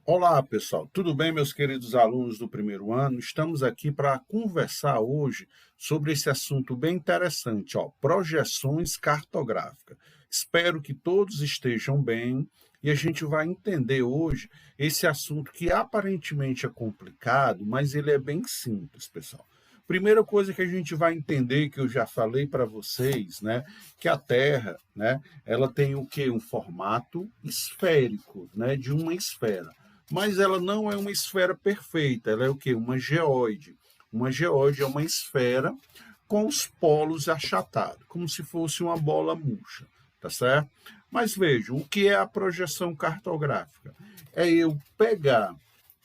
Olá, pessoal. Tudo bem, meus queridos alunos do primeiro ano? Estamos aqui para conversar hoje sobre esse assunto bem interessante, projeções cartográficas. Espero que todos estejam bem e a gente vai entender hoje esse assunto que aparentemente é complicado, mas ele é bem simples, pessoal. Primeira coisa que a gente vai entender, que eu já falei para vocês, né, que a Terra, né, ela tem o quê? Um formato esférico, né, de uma esfera. Mas ela não é uma esfera perfeita, ela é o quê? Uma geóide. Uma geóide é uma esfera com os polos achatados, como se fosse uma bola murcha, tá certo? Mas vejam, o que é a projeção cartográfica? É eu pegar,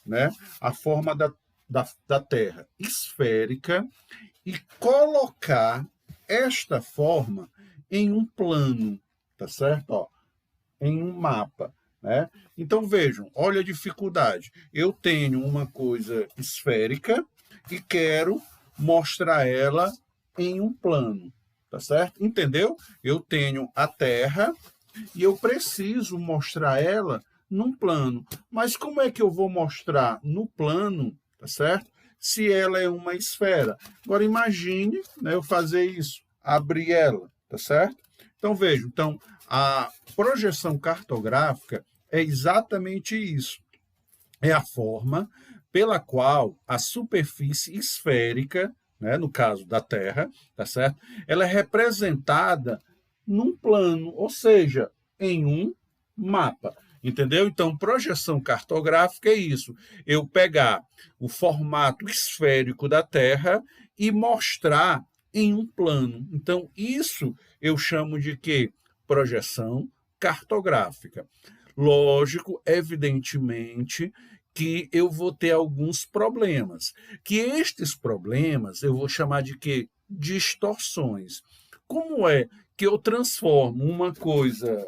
né, a forma da Terra esférica e colocar esta forma em um plano, tá certo? Em um mapa, né? Então vejam, olha a dificuldade. Eu tenho uma coisa esférica e quero mostrar ela em um plano, tá certo? Entendeu? Eu tenho a Terra e eu preciso mostrar ela num plano. Mas como é que eu vou mostrar no plano, tá certo? Se ela é uma esfera. Agora imagine, né, eu fazer isso, abrir ela, tá certo? Então vejam, a projeção cartográfica é exatamente isso. É a forma pela qual a superfície esférica, né, no caso da Terra, tá certo? Ela é representada num plano, ou seja, em um mapa. Entendeu? Então, projeção cartográfica é isso. Eu pegar o formato esférico da Terra e mostrar em um plano. Então, isso eu chamo de quê? Projeção cartográfica. Lógico, evidentemente, que eu vou ter alguns problemas. Que estes problemas eu vou chamar de quê? Distorções. Como é que eu transformo uma coisa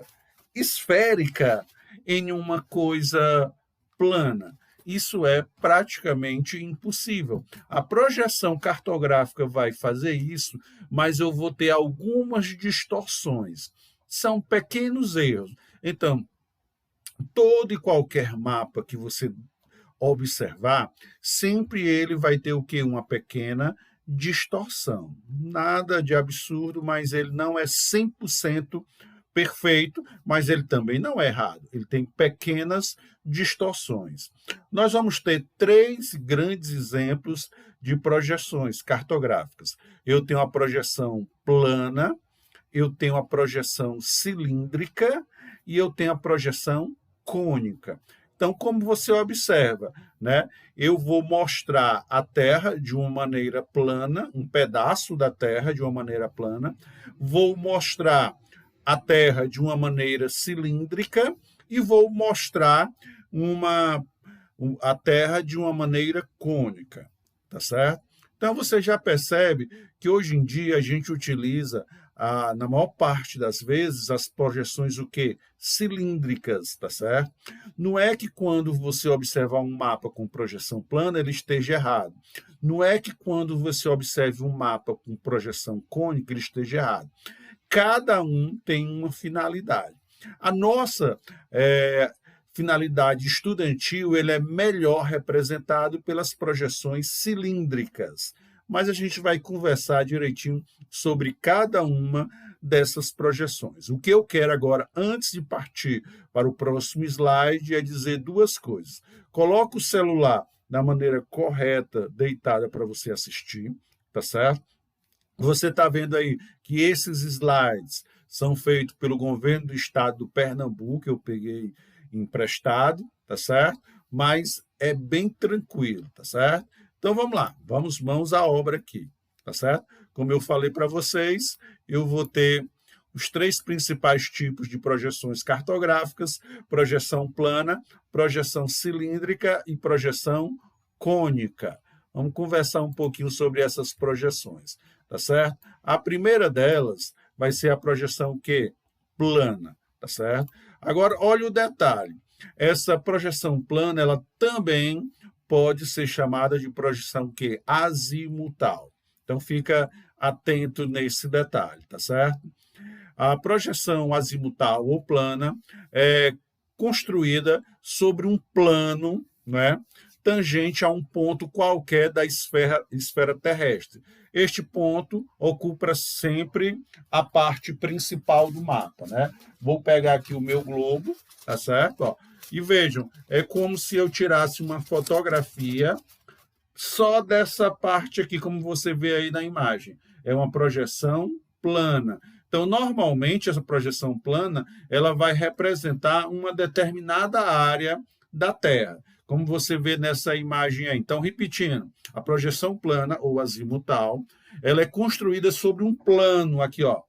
esférica em uma coisa plana? Isso é praticamente impossível. A projeção cartográfica vai fazer isso, mas eu vou ter algumas distorções. São pequenos erros. Então, todo e qualquer mapa que você observar, sempre ele vai ter o que? Uma pequena distorção. Nada de absurdo, mas ele não é 100% perfeito, mas ele também não é errado. Ele tem pequenas distorções. Nós vamos ter três grandes exemplos de projeções cartográficas. Eu tenho a projeção plana, eu tenho a projeção cilíndrica e eu tenho a projeção cônica. Então, como você observa, né, eu vou mostrar a Terra de uma maneira plana, um pedaço da Terra de uma maneira plana, vou mostrar a Terra de uma maneira cilíndrica e vou mostrar a Terra de uma maneira cônica, tá certo? Então você já percebe que hoje em dia a gente utiliza na maior parte das vezes, as projeções o quê? Cilíndricas, tá certo? Não é que quando você observar um mapa com projeção plana, ele esteja errado. Não é que quando você observe um mapa com projeção cônica, ele esteja errado. Cada um tem uma finalidade. A nossa finalidade estudantil ele é melhor representado pelas projeções cilíndricas. Mas a gente vai conversar direitinho sobre cada uma dessas projeções. O que eu quero agora, antes de partir para o próximo slide, é dizer duas coisas. Coloca o celular da maneira correta, deitada para você assistir, tá certo? Você está vendo aí que esses slides são feitos pelo governo do estado do Pernambuco, eu peguei emprestado, tá certo? Mas é bem tranquilo, tá certo? Então vamos lá, vamos mãos à obra aqui, tá certo? Como eu falei para vocês, eu vou ter os três principais tipos de projeções cartográficas: projeção plana, projeção cilíndrica e projeção cônica. Vamos conversar um pouquinho sobre essas projeções, tá certo? A primeira delas vai ser a projeção que plana, tá certo? Agora, olha o detalhe. Essa projeção plana, ela também pode ser chamada de projeção que azimutal. Então, fica atento nesse detalhe, tá certo? A projeção azimutal ou plana construída sobre um plano, né, tangente a um ponto qualquer da esfera terrestre. Este ponto ocupa sempre a parte principal do mapa, né? Vou pegar aqui o meu globo, tá certo? Ó, e vejam, é como se eu tirasse uma fotografia só dessa parte aqui, como você vê aí na imagem. É uma projeção plana. Então, normalmente, essa projeção plana ela vai representar uma determinada área da Terra, como você vê nessa imagem aí. Então, repetindo, a projeção plana ou azimutal, ela é construída sobre um plano aqui, ó,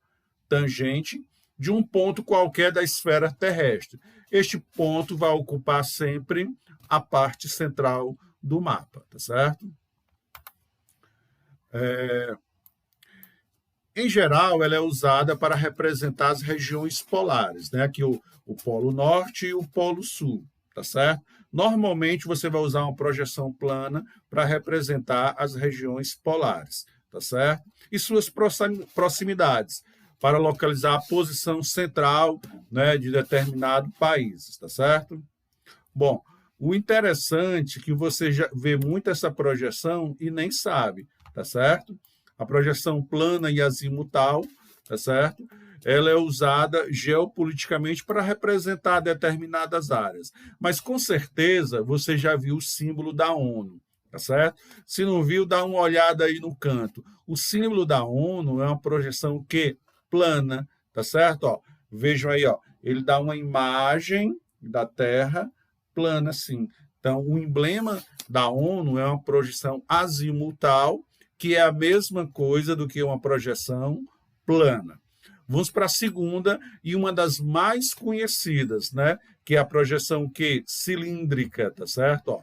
tangente de um ponto qualquer da esfera terrestre. Este ponto vai ocupar sempre a parte central do mapa, tá certo? Em geral, ela é usada para representar as regiões polares, né? Aqui o Polo Norte e o Polo Sul, tá certo? Normalmente, você vai usar uma projeção plana para representar as regiões polares, tá certo? E suas proximidades, para localizar a posição central, né, de determinado país, tá certo? Bom, o interessante é que você já vê muito essa projeção e nem sabe, tá certo? A projeção plana e azimutal, tá certo? Ela é usada geopoliticamente para representar determinadas áreas. Mas, com certeza, você já viu o símbolo da ONU, tá certo? Se não viu, dá uma olhada aí no canto. O símbolo da ONU é uma projeção que plana, tá certo? Ó, vejam aí, ó, ele dá uma imagem da Terra plana, assim. Então, o emblema da ONU é uma projeção azimutal, que é a mesma coisa do que uma projeção plana. Vamos para a segunda e uma das mais conhecidas, né? Que é a projeção cilíndrica, tá certo? Ó.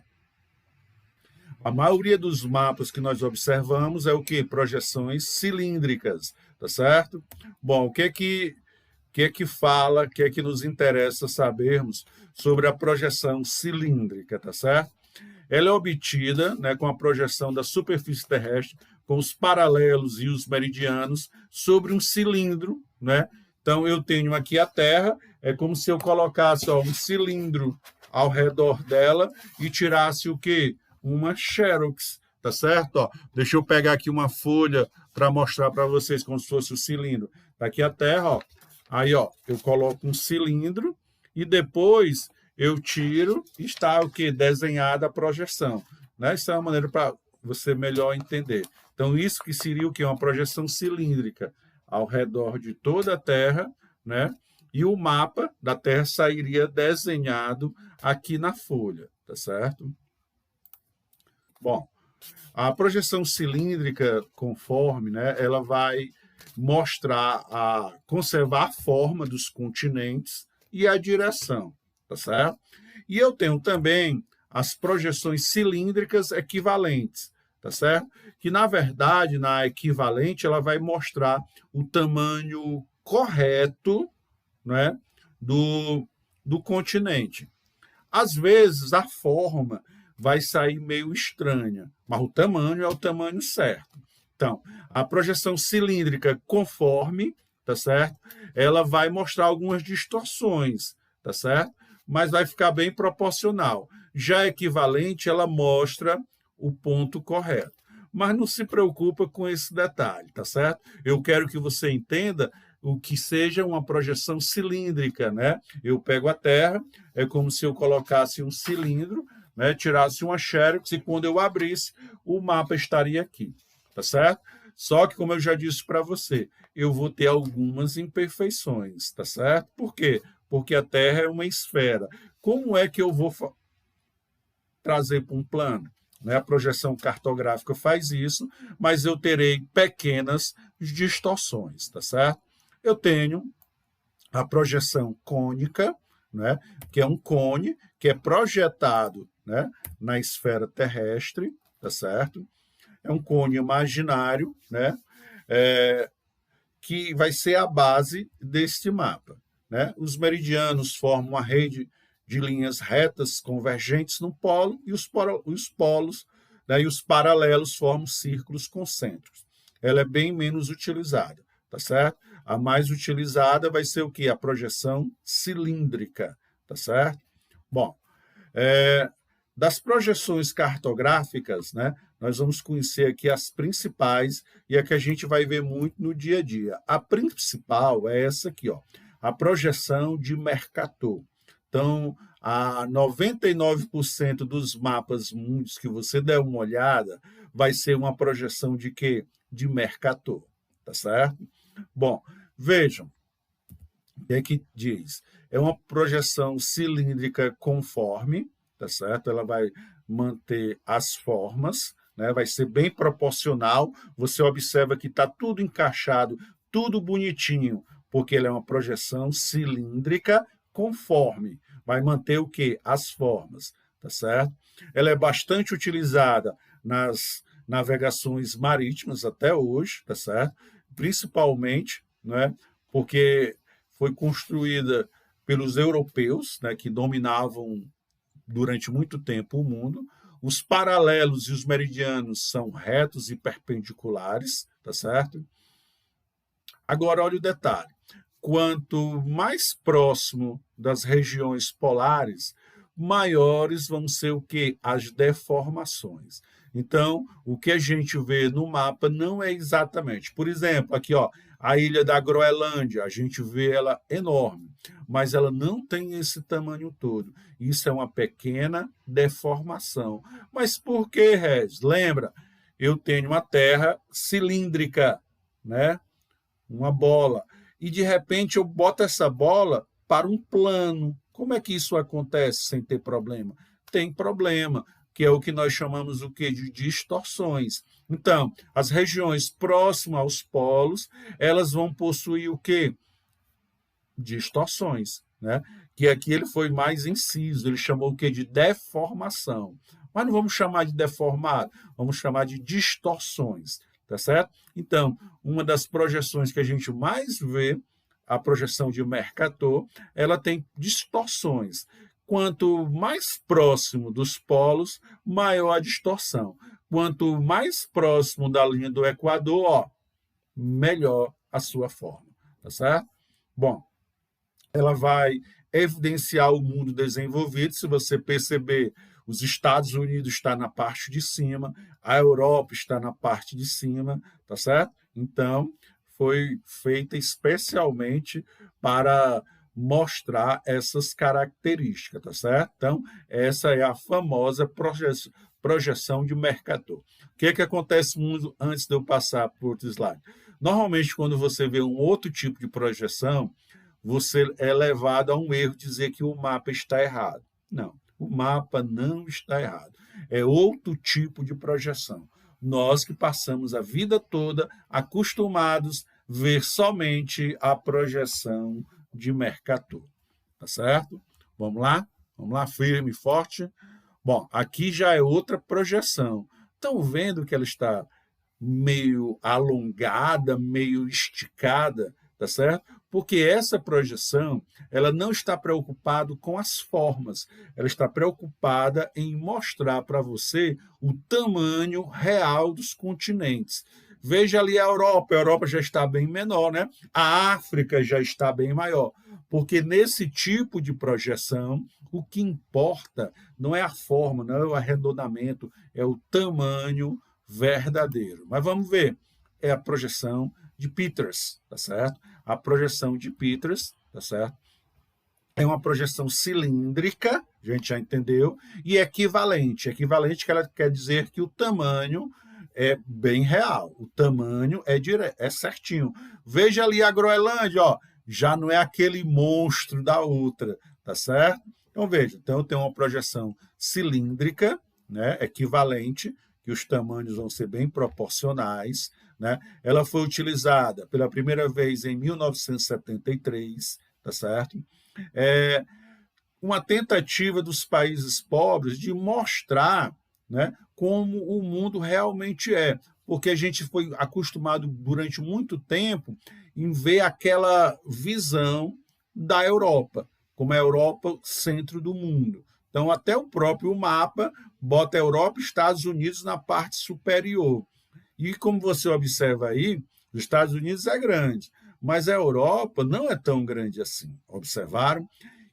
A maioria dos mapas que nós observamos é o que? Projeções cilíndricas, tá certo? Bom, o que é que fala, o que é que nos interessa sabermos sobre a projeção cilíndrica, tá certo? Ela é obtida, né, com a projeção da superfície terrestre, com os paralelos e os meridianos sobre um cilindro, né? Então, eu tenho aqui a Terra, é como se eu colocasse um cilindro ao redor dela e tirasse o quê? Uma xerox, tá certo? Ó, deixa eu pegar aqui uma folha para mostrar para vocês como se fosse o cilindro. Está aqui a Terra, ó. Aí, ó, eu coloco um cilindro e depois eu tiro e está o que? Desenhada a projeção. Né? Isso é uma maneira para você melhor entender. Então, isso que seria o que? Uma projeção cilíndrica ao redor de toda a Terra, né? E o mapa da Terra sairia desenhado aqui na folha, tá certo? Bom, a projeção cilíndrica conforme, né, ela vai conservar a forma dos continentes e a direção, tá certo? E eu tenho também as projeções cilíndricas equivalentes, tá certo? Que, na verdade, na equivalente, ela vai mostrar o tamanho correto, né, do continente. Às vezes, a forma vai sair meio estranha, mas o tamanho é o tamanho certo. Então, a projeção cilíndrica conforme, tá certo? Ela vai mostrar algumas distorções, tá certo? Mas vai ficar bem proporcional. Já a equivalente, ela mostra o ponto correto. Mas não se preocupa com esse detalhe, tá certo? Eu quero que você entenda o que seja uma projeção cilíndrica, né? Eu pego a Terra, é como se eu colocasse um cilindro, né, tirasse uma xerox e quando eu abrisse, o mapa estaria aqui, tá certo? Só que, como eu já disse para você, eu vou ter algumas imperfeições, tá certo? Por quê? Porque a Terra é uma esfera. Como é que eu vou trazer para um plano? Né? A projeção cartográfica faz isso, mas eu terei pequenas distorções, tá certo? Eu tenho a projeção cônica, né, que é um cone que é projetado, né, na esfera terrestre, tá certo? É um cone imaginário, né, que vai ser a base deste mapa. Né? Os meridianos formam uma rede de linhas retas convergentes no polo e os polos, né, e os paralelos formam círculos concêntricos. Ela é bem menos utilizada, tá certo? A mais utilizada vai ser o quê? A projeção cilíndrica, tá certo? Bom, é, das projeções cartográficas, né, nós vamos conhecer aqui as principais e a que a gente vai ver muito no dia a dia. A principal é essa aqui, ó, a projeção de Mercator. Então, a 99% dos mapas mundos que você der uma olhada vai ser uma projeção de quê? De Mercator, tá certo? Bom, vejam, o que é que diz? É uma projeção cilíndrica conforme, tá certo? Ela vai manter as formas, né? Vai ser bem proporcional. Você observa que está tudo encaixado, tudo bonitinho, porque ela é uma projeção cilíndrica conforme. Vai manter o quê? As formas, tá certo? Ela é bastante utilizada nas navegações marítimas até hoje, tá certo? Principalmente, né? Porque foi construída pelos europeus, né, que dominavam durante muito tempo o mundo. Os paralelos e os meridianos são retos e perpendiculares, tá certo? Agora, olha o detalhe. Quanto mais próximo das regiões polares, maiores vão ser o quê? As deformações. Então, o que a gente vê no mapa não é exatamente. Por exemplo, aqui, ó, a ilha da Groenlândia, a gente vê ela enorme, mas ela não tem esse tamanho todo. Isso é uma pequena deformação. Mas por que, Regis? Lembra, eu tenho uma terra cilíndrica, né? Uma bola. E de repente eu boto essa bola para um plano. Como é que isso acontece sem ter problema? Tem problema, que é o que nós chamamos o quê? De distorções. Então, as regiões próximas aos polos, elas vão possuir o quê? Distorções, né? Que aqui ele foi mais inciso, ele chamou o quê? De deformação. Mas não vamos chamar de deformado, vamos chamar de distorções, tá certo? Então, uma das projeções que a gente mais vê, a projeção de Mercator, ela tem distorções. Quanto mais próximo dos polos, maior a distorção. Quanto mais próximo da linha do Equador, ó, melhor a sua forma, tá certo? Bom, ela vai evidenciar o mundo desenvolvido. Se você perceber, os Estados Unidos está na parte de cima, a Europa está na parte de cima, tá certo? Então, foi feita especialmente para mostrar essas características, tá certo? Então, essa é a famosa projeção de Mercator. O que é que acontece muito antes de eu passar para outro slide? Normalmente, quando você vê um outro tipo de projeção, você é levado a um erro dizer que o mapa está errado. Não, o mapa não está errado. É outro tipo de projeção. Nós que passamos a vida toda acostumados a ver somente a projeção de Mercator. Tá certo? Vamos lá? Vamos lá, firme e forte. Bom, aqui já é outra projeção. Estão vendo que ela está meio alongada, meio esticada, tá certo? Porque essa projeção, ela não está preocupada com as formas, ela está preocupada em mostrar para você o tamanho real dos continentes. Veja ali a Europa já está bem menor, né? A África já está bem maior, porque nesse tipo de projeção, o que importa não é a forma, não é o arredondamento, é o tamanho verdadeiro. Mas vamos ver, é a projeção de Peters, tá certo? A projeção de Peters, tá certo? É uma projeção cilíndrica, a gente já entendeu, e equivalente. Equivalente que ela quer dizer que o tamanho é bem real, o tamanho é certinho. Veja ali a Groenlândia, ó, já não é aquele monstro da outra, tá certo? Então veja, então eu tenho uma projeção cilíndrica, né, equivalente, que os tamanhos vão ser bem proporcionais, né? Ela foi utilizada pela primeira vez em 1973, tá certo? É uma tentativa dos países pobres de mostrar, né, como o mundo realmente é, porque a gente foi acostumado durante muito tempo em ver aquela visão da Europa, como a Europa centro do mundo. Então, até o próprio mapa bota a Europa e Estados Unidos na parte superior. E como você observa aí, os Estados Unidos é grande, mas a Europa não é tão grande assim. Observaram?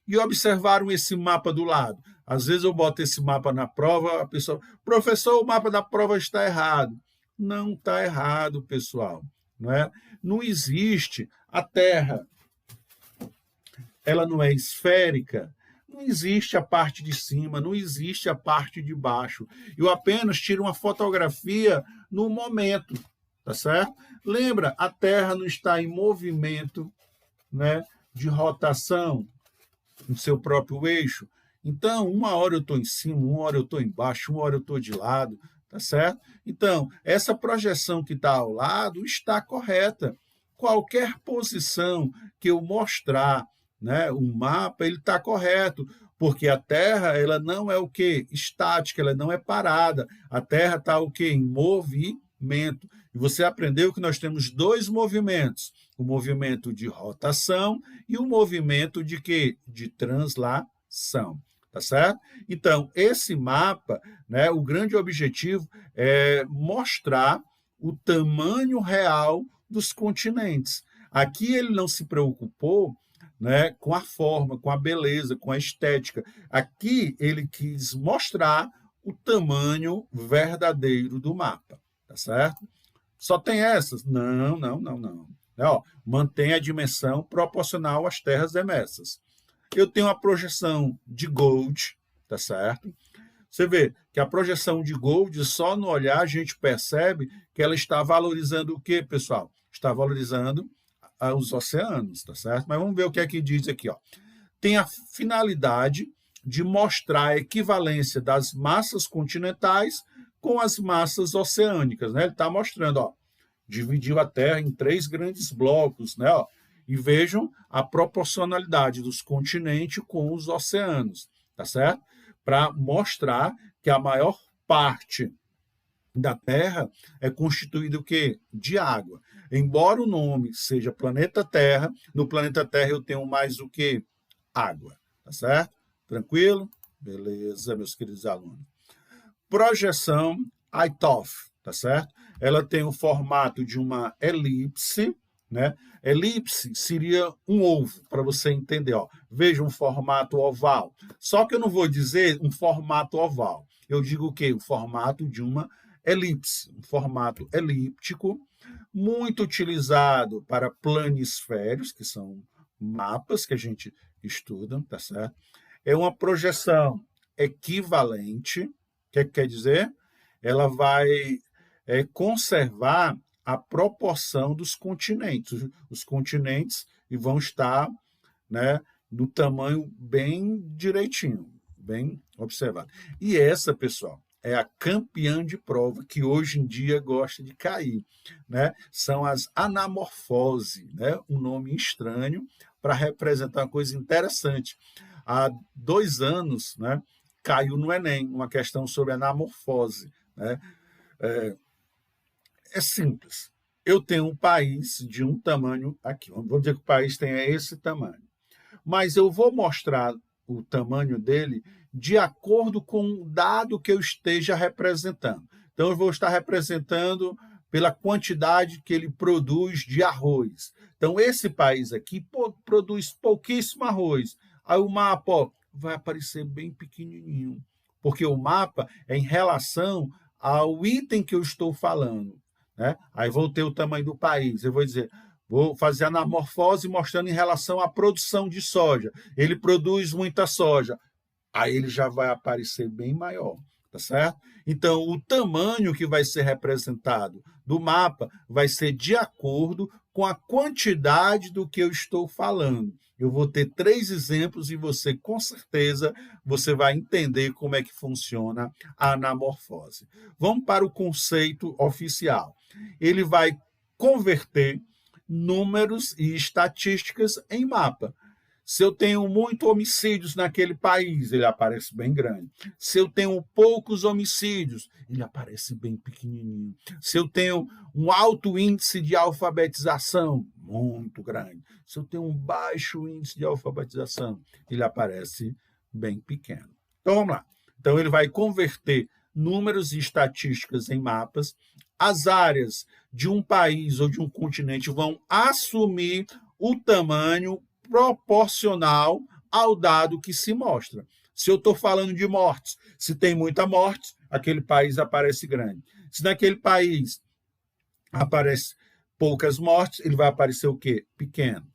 e observaram esse mapa do lado. Às vezes eu boto esse mapa na prova, a pessoa, professor, o mapa da prova está errado. Não está errado, pessoal. Não é? Não existe a Terra. Ela não é esférica. Não existe a parte de cima, não existe a parte de baixo. Eu apenas tiro uma fotografia no momento, tá certo? Lembra, a Terra não está em movimento, né, de rotação no seu próprio eixo. Então, uma hora eu estou em cima, uma hora eu estou embaixo, uma hora eu estou de lado, tá certo? Então, essa projeção que está ao lado está correta. Qualquer posição que eu mostrar, né, o mapa, ele está correto, porque a Terra ela não é o quê? Estática, ela não é parada. A Terra está o quê? Em movimento. E você aprendeu que nós temos dois movimentos, o movimento de rotação e o movimento de quê? De translação. Tá certo? Então, esse mapa, né, o grande objetivo é mostrar o tamanho real dos continentes. Aqui ele não se preocupou, né, com a forma, com a beleza, com a estética. Aqui ele quis mostrar o tamanho verdadeiro do mapa. Tá certo? Só tem essas? Não, não, não, não. Ó, mantém a dimensão proporcional às terras emessas. Eu tenho a projeção de Gold, tá certo? Você vê que a projeção de Gold, só no olhar a gente percebe que ela está valorizando o quê, pessoal? Está valorizando os oceanos, tá certo? Mas vamos ver o que é que diz aqui, ó. Tem a finalidade de mostrar a equivalência das massas continentais com as massas oceânicas, né? Ele está mostrando, ó, dividiu a Terra em 3 grandes blocos, né? Ó, e vejam a proporcionalidade dos continentes com os oceanos, tá certo? Para mostrar que a maior parte da Terra é constituída o quê? De água. Embora o nome seja planeta Terra, no planeta Terra eu tenho mais o quê? Água, tá certo? Tranquilo? Beleza, meus queridos alunos. Projeção ITOF, tá certo? Ela tem o formato de uma elipse, né? Elipse seria um ovo, para você entender. Ó. Veja um formato oval. Só que eu não vou dizer um formato oval. Eu digo o quê? O formato de uma elipse, um formato elíptico, muito utilizado para planisférios, que são mapas que a gente estuda, tá certo? É uma projeção equivalente. O que quer dizer? Ela vai conservar a proporção dos continentes. Os continentes vão estar, né, no tamanho bem direitinho, bem observado. E essa, pessoal, é a campeã de prova que hoje em dia gosta de cair, né? São as anamorfose, né? Um nome estranho para representar uma coisa interessante. Há 2 anos, né, caiu no Enem uma questão sobre anamorfose, né? É simples. Eu tenho um país de um tamanho aqui. Vamos dizer que o país tenha esse tamanho. Mas eu vou mostrar o tamanho dele de acordo com o dado que eu esteja representando. Então, eu vou estar representando pela quantidade que ele produz de arroz. Então, esse país aqui produz pouquíssimo arroz. Aí o mapa, ó, vai aparecer bem pequenininho, porque o mapa é em relação ao item que eu estou falando. Né? Aí vou ter o tamanho do país. Eu vou dizer, vou fazer a anamorfose mostrando em relação à produção de soja. Ele produz muita soja. Aí ele já vai aparecer bem maior, tá certo? Então, o tamanho que vai ser representado do mapa vai ser de acordo com a quantidade do que eu estou falando. Eu vou ter 3 exemplos e você, com certeza, você vai entender como é que funciona a anamorfose. Vamos para o conceito oficial. Ele vai converter números e estatísticas em mapa. Se eu tenho muitos homicídios naquele país, ele aparece bem grande. Se eu tenho poucos homicídios, ele aparece bem pequenininho. Se eu tenho um alto índice de alfabetização, muito grande. Se eu tenho um baixo índice de alfabetização, ele aparece bem pequeno. Então, vamos lá. Então, ele vai converter números e estatísticas em mapas. As áreas de um país ou de um continente vão assumir o tamanho proporcional ao dado que se mostra. Se eu estou falando de mortes, se tem muita morte, aquele país aparece grande. Se naquele país aparece poucas mortes, ele vai aparecer o quê? Pequeno.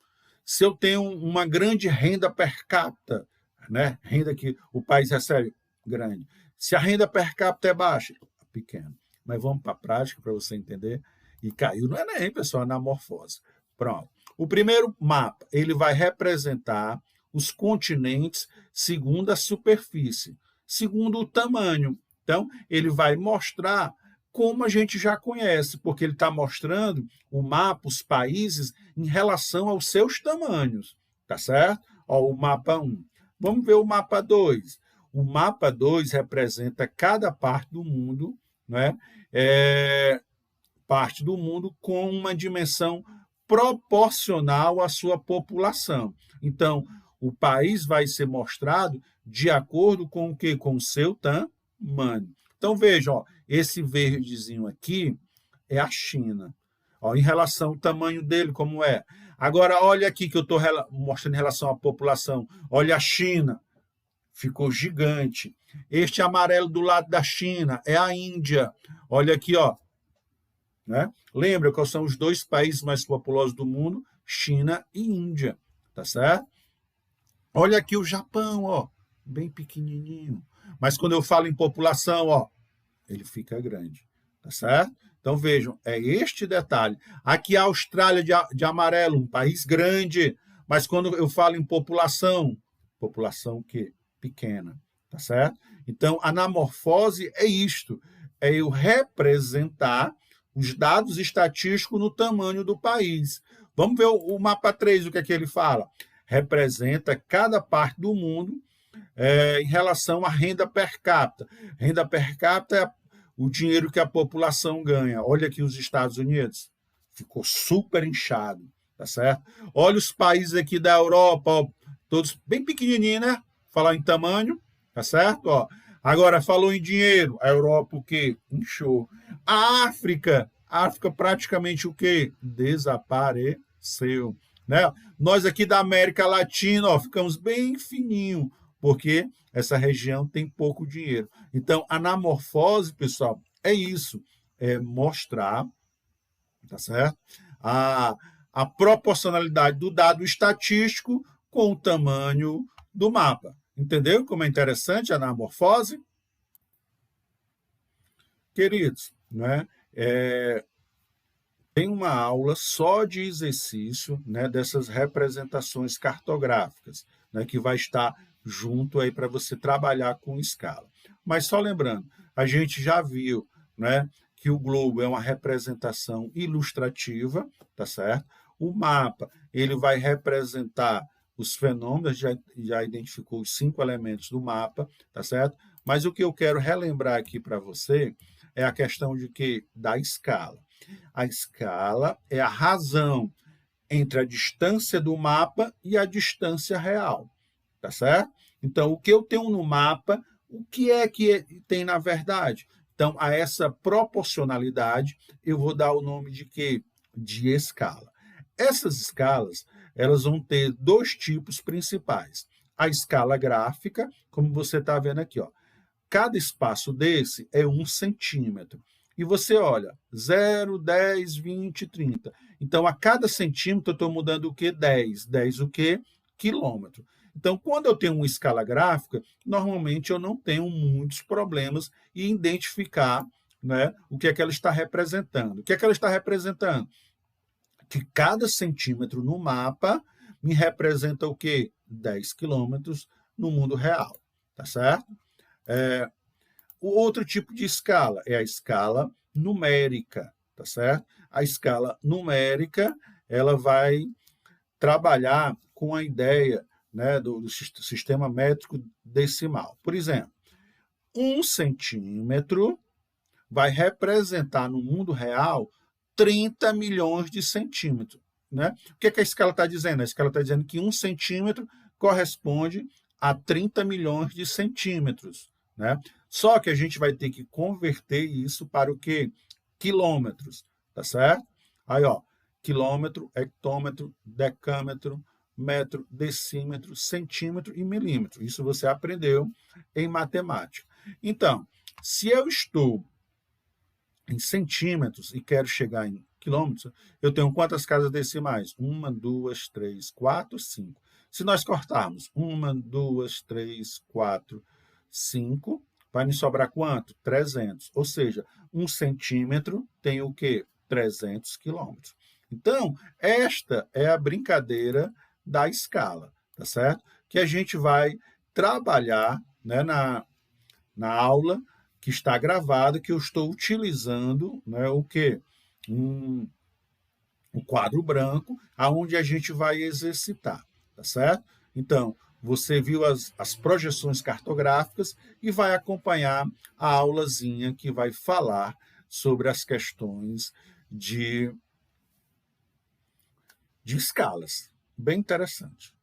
Se eu tenho uma grande renda per capita, né? Renda que o país recebe, grande. Se a renda per capita é baixa, pequeno. Mas vamos para a prática para você entender. E caiu no Enem, pessoal, a anamorfose. Pronto. O primeiro mapa, ele vai representar os continentes segundo a superfície, segundo o tamanho. Então, ele vai mostrar como a gente já conhece, porque ele está mostrando o mapa, os países, em relação aos seus tamanhos. Tá certo? Ó, o mapa 1. Vamos ver o mapa 2. O mapa 2 representa cada parte do mundo, né? Parte do mundo com uma dimensão proporcional à sua população. Então, o país vai ser mostrado de acordo com o quê? Com o seu tamanho. Então, veja, ó, esse verdezinho aqui é a China. Ó, em relação ao tamanho dele, como é. Agora, olha aqui que eu estou mostrando em relação à população. Olha a China, ficou gigante. Este amarelo do lado da China é a Índia. Olha aqui, ó. Né? Lembra quais são os dois países mais populosos do mundo? China e Índia. Tá certo? Olha aqui o Japão, ó, bem pequenininho. Mas quando eu falo em população, ó, ele fica grande. Tá certo? Então, vejam, é este detalhe. Aqui a Austrália de amarelo, um país grande, mas quando eu falo em população, população que pequena, tá certo? Então, a anamorfose é isto, é eu representar os dados estatísticos no tamanho do país. Vamos ver o mapa 3, o que é que ele fala? Representa cada parte do mundo em relação à renda per capita. Renda per capita é o dinheiro que a população ganha. Olha aqui os Estados Unidos, ficou super inchado, tá certo? Olha os países aqui da Europa, ó, todos bem pequenininhos, né? Falar em tamanho, tá certo? Ó, agora, falou em dinheiro, a Europa o quê? Inchou. A África praticamente o quê? Desapareceu. Né? Nós aqui da América Latina, ó, ficamos bem fininho, porque essa região tem pouco dinheiro. Então, a anamorfose, pessoal, é isso, é mostrar, tá certo? A proporcionalidade do dado estatístico com o tamanho do mapa. Entendeu como é interessante a anamorfose? Queridos, né? Tem uma aula só de exercício, né, dessas representações cartográficas, né, que vai estar junto aí para você trabalhar com escala. Mas só lembrando, a gente já viu, né, que o globo é uma representação ilustrativa, tá certo? O mapa, ele vai representar os fenômenos, já identificou os 5 elementos do mapa, tá certo? Mas o que eu quero relembrar aqui para você é a questão de que da escala. A escala é a razão entre a distância do mapa e a distância real, tá certo? Então, o que eu tenho no mapa, o que é que tem na verdade? Então, a essa proporcionalidade, eu vou dar o nome de quê? De escala. Essas escalas, elas vão ter 2 tipos principais. A escala gráfica, como você está vendo aqui, ó. Cada espaço desse é 1 centímetro. E você olha, 0, 10, 20, 30. Então, a cada centímetro, eu estou mudando o quê? 10. 10 o quê? Quilômetro. Então, quando eu tenho uma escala gráfica, normalmente eu não tenho muitos problemas em identificar, né, o que é que ela está representando. O que é que ela está representando? Que cada centímetro no mapa me representa o quê? 10 quilômetros no mundo real. Tá certo? O outro tipo de escala é a escala numérica, tá certo? A escala numérica, ela vai trabalhar com a ideia, né, do sistema métrico decimal. Por exemplo, 1 centímetro vai representar no mundo real 30 milhões de centímetros. Né? O que é que a escala está dizendo? A escala está dizendo que 1 centímetro corresponde a 30 milhões de centímetros. Né? Só que a gente vai ter que converter isso para o quê? Quilômetros, tá certo? Aí, ó, quilômetro, hectômetro, decâmetro, metro, decímetro, centímetro e milímetro. Isso você aprendeu em matemática. Então, se eu estou em centímetros e quero chegar em quilômetros, eu tenho quantas casas decimais? 1, 2, 3, 4, 5. Se nós cortarmos 1, 2, 3, 4, 5, vai me sobrar quanto? 300. Ou seja, 1 centímetro tem o quê? 300 quilômetros. Então, esta é a brincadeira da escala, tá certo? Que a gente vai trabalhar, né, na aula que está gravada, que eu estou utilizando, né, o quê? Um quadro branco, aonde a gente vai exercitar, tá certo? Então, você viu as projeções cartográficas e vai acompanhar a aulazinha que vai falar sobre as questões de escalas. Bem interessante.